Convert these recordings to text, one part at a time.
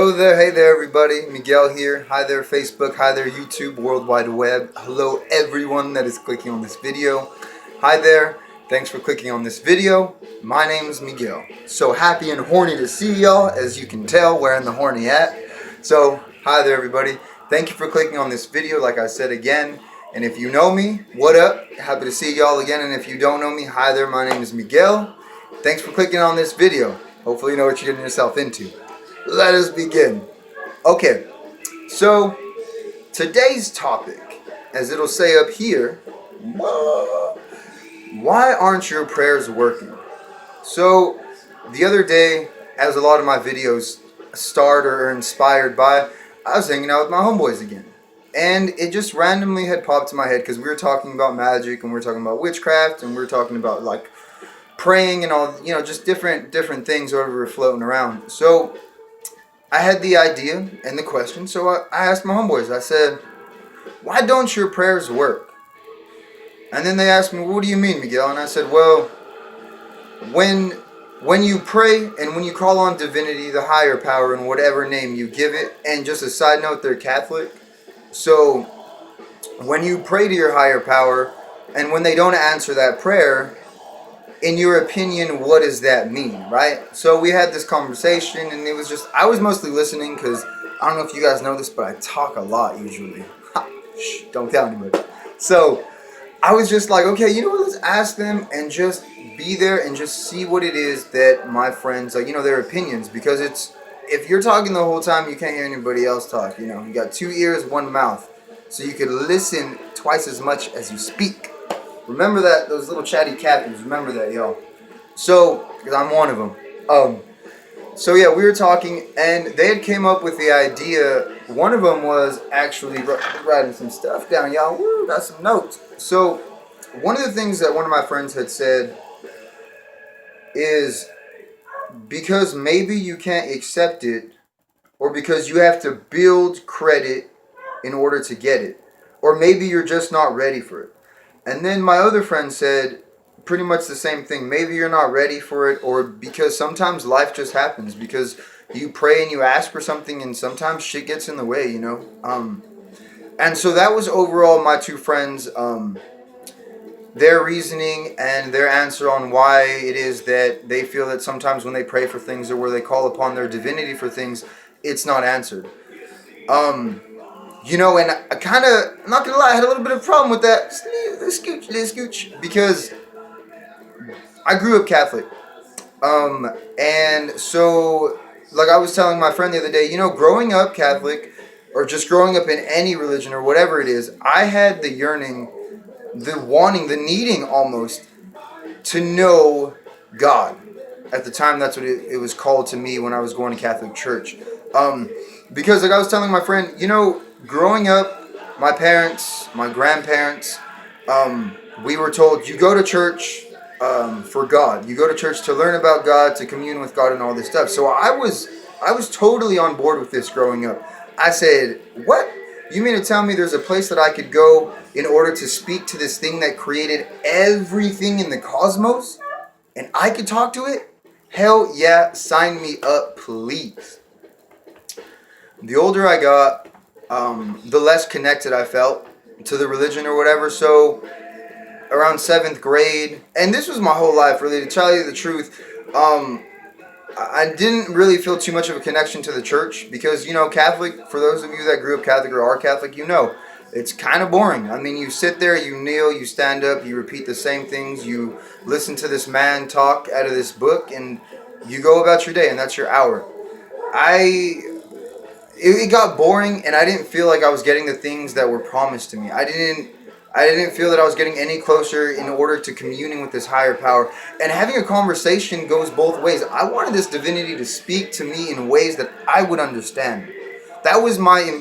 Hello there, hey there everybody, Miguel here. Hi there Facebook, hi there YouTube, World Wide Web. Hello everyone that is clicking on this video. Hi there, thanks for clicking on this video. My name is Miguel. So happy and horny to see y'all, as you can tell, wearing the horny hat. So, hi there everybody. Thank you for clicking on this video, like I said again. And if you know me, what up? Happy to see y'all again. And if you don't know me, hi there, my name is Miguel. Thanks for clicking on this video. Hopefully you know what you're getting yourself into. Let us begin. Okay, so today's topic, as it'll say up here, why aren't your prayers working? So the other day, as a lot of my videos start or are inspired by, I was hanging out with my homeboys again. And it just randomly had popped in my head because we were talking about magic and we were talking about witchcraft and we were talking about like praying and all, just different things whatever were floating around. So I had the idea and the question, so I asked my homeboys. I said, why don't your prayers work? And then they asked me, what do you mean, Miguel? And I said, well, when you pray and when you call on divinity, the higher power, in whatever name you give it, and just a side note, they're Catholic. So when you pray to your higher power, and when they don't answer that prayer, in your opinion, what does that mean, right? So we had this conversation, and it was just, I was mostly listening because I don't know if you guys know this, but I talk a lot usually. Shh, don't tell anybody. So I was just like, okay, you know what, let's ask them and just be there and just see what it is that my friends, their opinions, because if you're talking the whole time, you can't hear anybody else talk, you got 2 ears, 1 mouth, so you could listen twice as much as you speak. Remember that, those little chatty Cathy's, remember that, y'all. So, because I'm one of them. So yeah, we were talking, and they had came up with the idea. One of them was actually writing some stuff down, y'all. Woo, got some notes. So, one of the things that one of my friends had said is because maybe you can't accept it, or because you have to build credit in order to get it, or maybe you're just not ready for it. And then my other friend said pretty much the same thing. Maybe you're not ready for it, or because sometimes life just happens. Because you pray and you ask for something, and sometimes shit gets in the way, And so that was overall my two friends, their reasoning and their answer on why it is that they feel that sometimes when they pray for things or where they call upon their divinity for things, it's not answered. And I kind of, I'm not going to lie, I had a little bit of a problem with that. Scooch, because I grew up Catholic. And so, like I was telling my friend the other day, growing up Catholic, or just growing up in any religion or whatever it is, I had the yearning, the wanting, the needing almost, to know God. At the time, that's what it was called to me when I was going to Catholic church. Because like I was telling my friend, growing up, my parents, my grandparents, we were told, you go to church for God. You go to church to learn about God, to commune with God and all this stuff. So I was totally on board with this growing up. I said, what? You mean to tell me there's a place that I could go in order to speak to this thing that created everything in the cosmos? And I could talk to it? Hell yeah, sign me up, please. The older I got, the less connected I felt to the religion or whatever. So around 7th grade, and this was my whole life really, to tell you the truth, I didn't really feel too much of a connection to the church because, Catholic, for those of you that grew up Catholic or are Catholic, it's kind of boring. I mean, you sit there, you kneel, you stand up, you repeat the same things, you listen to this man talk out of this book, and you go about your day, and that's your hour. It got boring, and I didn't feel like I was getting the things that were promised to me. I didn't feel that I was getting any closer in order to communing with this higher power. And having a conversation goes both ways. I wanted this divinity to speak to me in ways that I would understand. That was my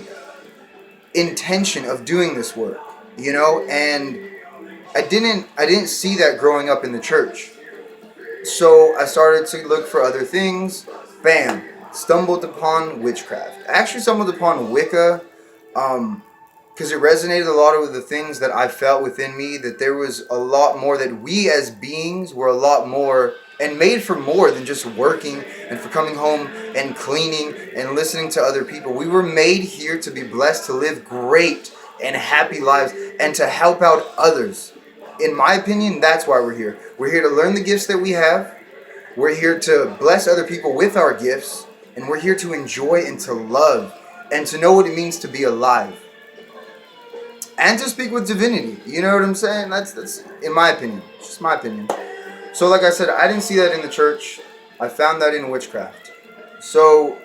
intention of doing this work, and I didn't see that growing up in the church. So I started to look for other things. Bam. Stumbled upon witchcraft. I actually stumbled upon Wicca, because it resonated a lot with the things that I felt within me, that there was a lot more, that we as beings were a lot more and made for more than just working and for coming home and cleaning and listening to other people. We were made here to be blessed, to live great and happy lives, and to help out others. In my opinion, that's why we're here. We're here to learn the gifts that we have. We're here to bless other people with our gifts. And we're here to enjoy and to love and to know what it means to be alive. And to speak with divinity. You know what I'm saying? That's in my opinion. It's just my opinion. So like I said, I didn't see that in the church. I found that in witchcraft. So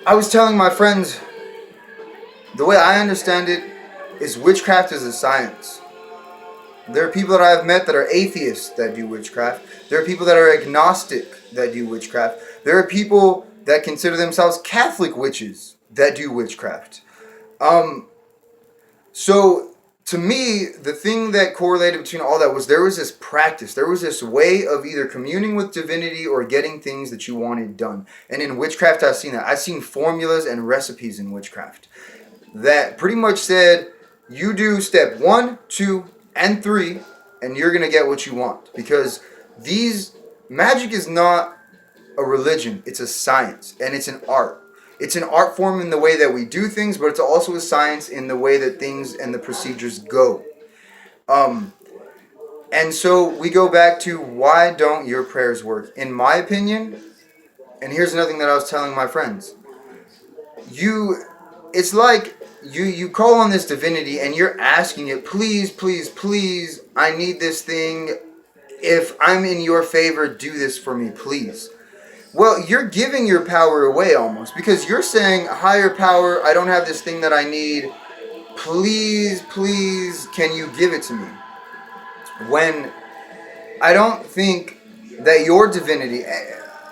I was telling my friends, the way I understand it is witchcraft is a science. There are people that I've met that are atheists that do witchcraft. There are people that are agnostic that do witchcraft. There are people that consider themselves Catholic witches that do witchcraft. So to me, the thing that correlated between all that was there was this practice. There was this way of either communing with divinity or getting things that you wanted done. And in witchcraft, I've seen that. I've seen formulas and recipes in witchcraft that pretty much said, you do step 1, 2, and 3, and you're going to get what you want. Because magic is not a religion, it's a science, and it's an art. It's an art form in the way that we do things, but it's also a science in the way that things and the procedures go. And so we go back to, why don't your prayers work? In my opinion, and here's another thing that I was telling my friends. It's like you call on this divinity and you're asking it, please, please, please, I need this thing. If I'm in your favor, do this for me, please. Well, you're giving your power away almost, because you're saying, higher power, I don't have this thing that I need. Please, please, can you give it to me? When I don't think that your divinity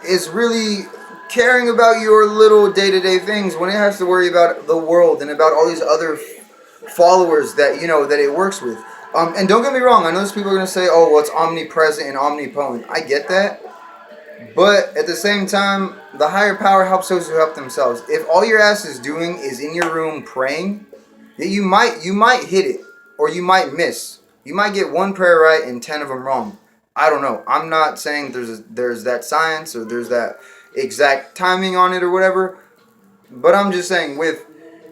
is really caring about your little day-to-day things when it has to worry about the world and about all these other followers that that it works with. And don't get me wrong, I know those people are going to say, oh, well, it's omnipresent and omnipotent. I get that. But at the same time, the higher power helps those who help themselves. If all your ass is doing is in your room praying, you might hit it, or you might miss. You might get one prayer right and 10 of them wrong. I don't know. I'm not saying there's that science or there's that exact timing on it or whatever. But I'm just saying, with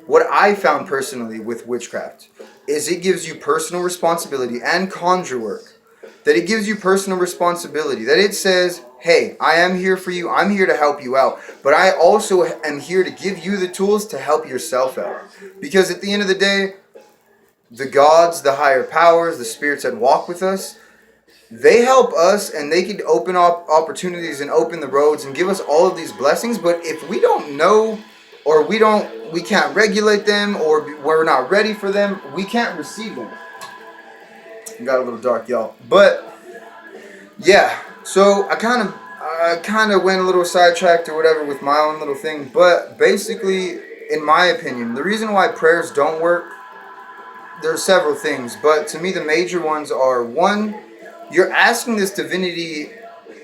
what I found personally with witchcraft is it gives you personal responsibility, and conjure work. That it gives you personal responsibility. That it says, hey, I am here for you. I'm here to help you out. But I also am here to give you the tools to help yourself out. Because at the end of the day, the gods, the higher powers, the spirits that walk with us, they help us, and they can open up opportunities and open the roads and give us all of these blessings. But if we don't know, or we can't regulate them, or we're not ready for them, we can't receive them. It got a little dark, y'all. But yeah, so I kind of went a little sidetracked or whatever with my own little thing. But basically, in my opinion, the reason why prayers don't work, there's several things. But to me, the major ones are, one, you're asking this divinity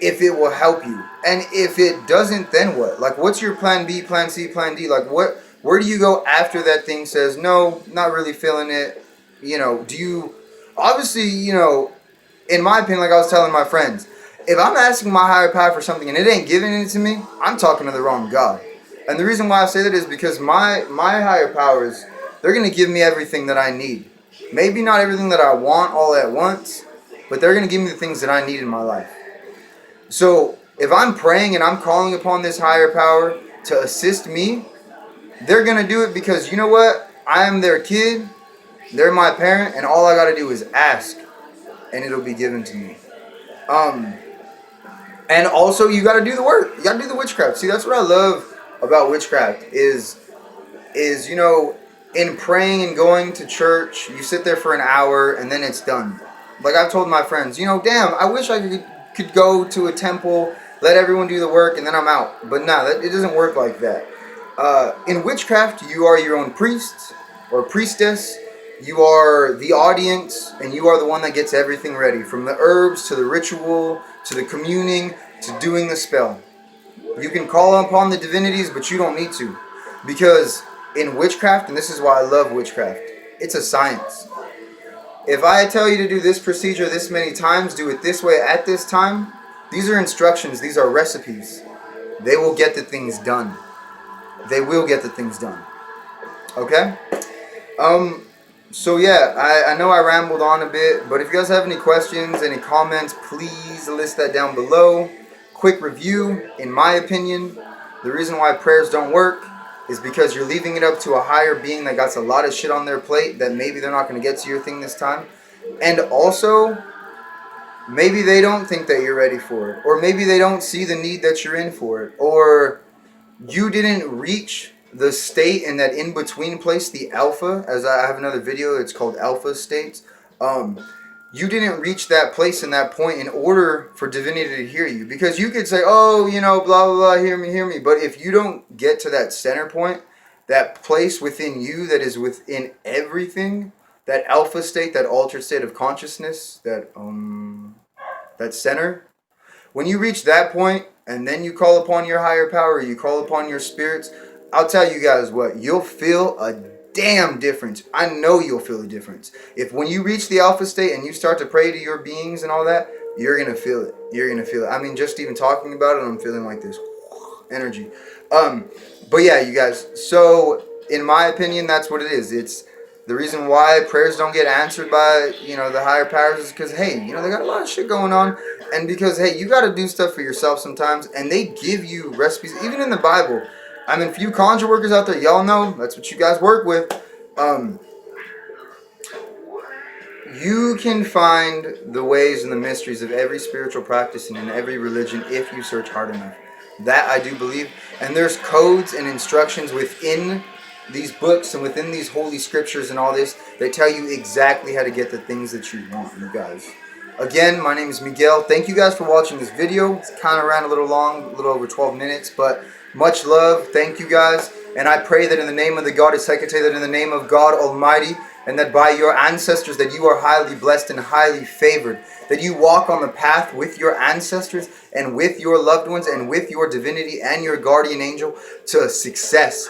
if it will help you. And if it doesn't, then what? Like, what's your plan B, plan C, plan D? Like, where do you go after that thing says, no, not really feeling it? Do you, obviously, in my opinion, like I was telling my friends, if I'm asking my higher power for something and it ain't giving it to me, I'm talking to the wrong God. And the reason why I say that is because my higher powers, they're going to give me everything that I need. Maybe not everything that I want all at once, but they're going to give me the things that I need in my life. So if I'm praying and I'm calling upon this higher power to assist me, they're going to do it because, you know what? I am their kid, they're my parent, and all I got to do is ask, and it'll be given to me. And also, you got to do the work. You got to do the witchcraft. See, that's what I love about witchcraft is in praying and going to church, you sit there for an hour and then it's done. Like I've told my friends, damn, I wish I could go to a temple, let everyone do the work, and then I'm out. But no, it doesn't work like that. In witchcraft, you are your own priest or priestess. You are the audience, and you are the one that gets everything ready, from the herbs to the ritual to the communing to doing the spell. You can call upon the divinities, but you don't need to, because in witchcraft, and this is why I love witchcraft, it's a science. If I tell you to do this procedure this many times, do it this way at this time, These are instructions. These are recipes. They will get the things done. They will get the things done. Okay? So yeah, I know I rambled on a bit, but if you guys have any questions, any comments, please list that down below. Quick review, in my opinion, the reason why prayers don't work is because you're leaving it up to a higher being that got a lot of shit on their plate that maybe they're not going to get to your thing this time. And also, maybe they don't think that you're ready for it. Or maybe they don't see the need that you're in for it. Or you didn't reach the state in that in-between place, the alpha, as I have another video, it's called alpha states. You didn't reach that place and that point in order for divinity to hear you. Because you could say, oh, you know, blah, blah, blah, hear me. But if you don't get to that center point, that place within you that is within everything, that alpha state, that altered state of consciousness, that center, when you reach that point and then you call upon your higher power, you call upon your spirits, I'll tell you guys what, you'll feel a damn difference. I know you'll feel a difference. If when you reach the alpha state and you start to pray to your beings and all that, you're going to feel it. You're going to feel it. I mean, just even talking about it, I'm feeling like this energy. But yeah, you guys, so in my opinion, that's what it is. It's the reason why prayers don't get answered by, you know, the higher powers is because, hey, you know, they got a lot of shit going on. And because, hey, you got to do stuff for yourself sometimes. And they give you recipes, even in the Bible. I mean, for you conjure workers out there, y'all know that's what you guys work with. You can find the ways and the mysteries of every spiritual practice and in every religion if you search hard enough. That I do believe. And there's codes and instructions within these books and within these holy scriptures and all this that tell you exactly how to get the things that you want, you guys. Again, my name is Miguel. Thank you guys for watching this video. It's kind of ran a little long, a little over 12 minutes, but much love. Thank you guys. And I pray that in the name of the Goddess Hecate, that in the name of God Almighty, and that by your ancestors, that you are highly blessed and highly favored, that you walk on the path with your ancestors and with your loved ones and with your divinity and your guardian angel to success.